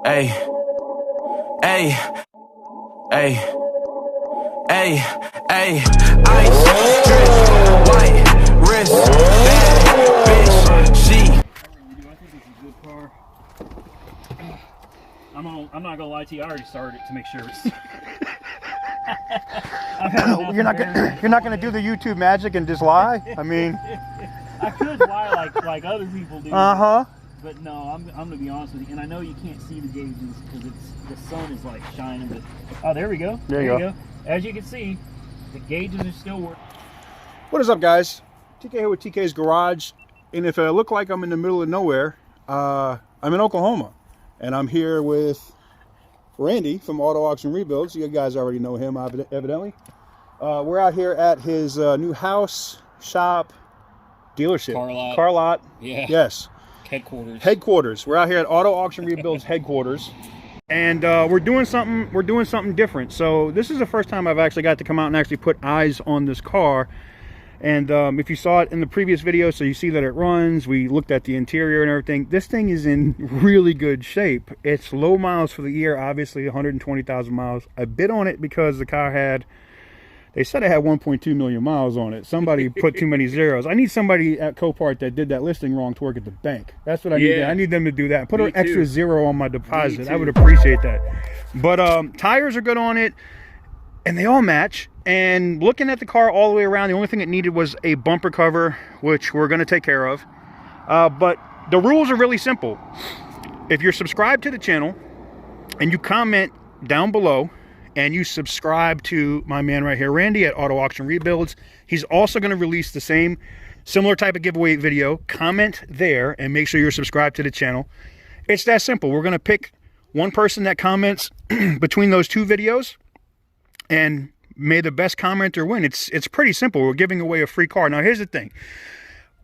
Hey, hey, hey, hey, hey, ice, drip, white, wrist, bad, bitch, she. I think it's a good car. I'm not gonna lie to you. I already started it to make sure it's. You're not gonna do the YouTube magic and just lie. I mean, I could lie like other people do. But no, I'm gonna be honest with you. And I know you can't see the gauges because the sun is like shining. But oh, there we go. There you go. As you can see, the gauges are still working. what is up, guys? TK here with TK's Garage, and if I look like I'm in the middle of nowhere, I'm in Oklahoma, and I'm here with Randy from Auto Auction Rebuilds. You guys already know him, evidently. We're out here at his new house, shop, dealership. Car lot. Yeah. Yes. Headquarters. We're out here at Auto Auction Rebuilds headquarters, and we're doing something different. So this is the first time I've actually got to come out and actually put eyes on this car. And if you saw it in the previous video, so you see that it runs. We looked at the interior and everything. This thing is in really good shape. It's low miles for the year, obviously 120,000 miles. I bid on it because the car had, they said it had 1.2 million miles on it. Somebody put too many zeros. I need somebody at Copart that did that listing wrong to work at the bank. That's what I need. I need them to do that. Put an extra zero on my deposit. I would appreciate that. But tires are good on it, and they all match. And looking at the car all the way around, the only thing it needed was a bumper cover, which we're going to take care of. But the rules are really simple. If you're subscribed to the channel and you comment down below and you subscribe to my man right here, Randy at Auto Auction Rebuilds, he's also going to release the same similar type of giveaway video. Comment there and make sure you're subscribed to the channel. It's that simple. We're going to pick one person that comments between those two videos, and may the best commenter win. It's pretty simple. We're giving away a free car. Now, here's the thing.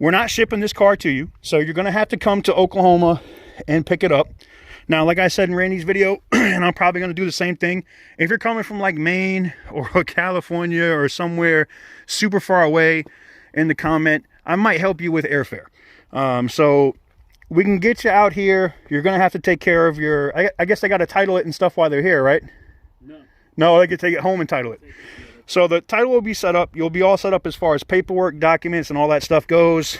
We're not shipping this car to you, so you're going to have to come to Oklahoma and pick it up. Now, like I said in Randy's video, and I'm probably going to do the same thing, if you're coming from like Maine or California or somewhere super far away, in the comment, I might help you with airfare. So we can get you out here. You're going to have to take care of your, I guess they got to title it and stuff while they're here, right? No, they can take it home and title it. So the title will be set up. You'll be all set up as far as paperwork, documents, and all that stuff goes.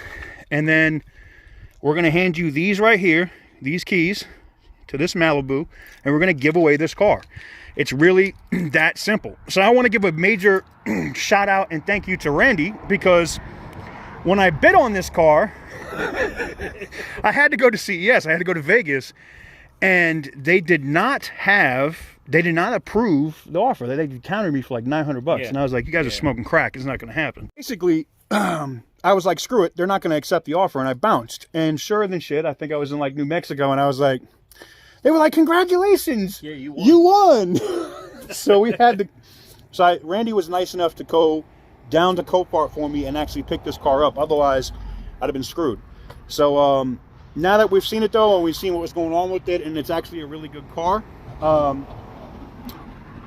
And then we're going to hand you these right here, these keys to this Malibu, and we're going to give away this car. It's really that simple. So I want to give a major shout out and thank you to Randy, because when I bid on this car, I had to go to CES. I had to go to Vegas, and they did not approve the offer. They countered me for like 900 bucks. And I was like, you guys are smoking crack. It's not going to happen. Basically, I was like, screw it. They're not going to accept the offer. And I bounced. And sure than shit, I think I was in like New Mexico, and I was like, they were like, congratulations. Yeah, you won. So we had to, Randy was nice enough to go down to Copart for me and actually pick this car up. Otherwise, I'd have been screwed. So now that we've seen it though, and we've seen what was going on with it, and it's actually a really good car,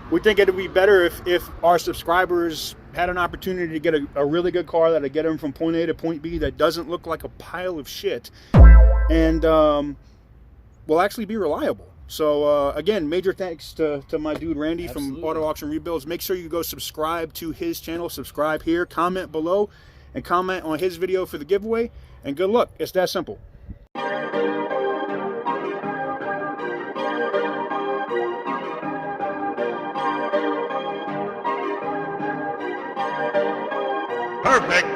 we think it'd be better if our subscribers had an opportunity to get a really good car that'll get them from point A to point B that doesn't look like a pile of shit, and will actually be reliable. So again, major thanks to my dude Randy from Auto Auction Rebuilds. Make sure you go subscribe to his channel, subscribe here, comment below, and comment on his video for the giveaway, and good luck. It's that simple. Perfect.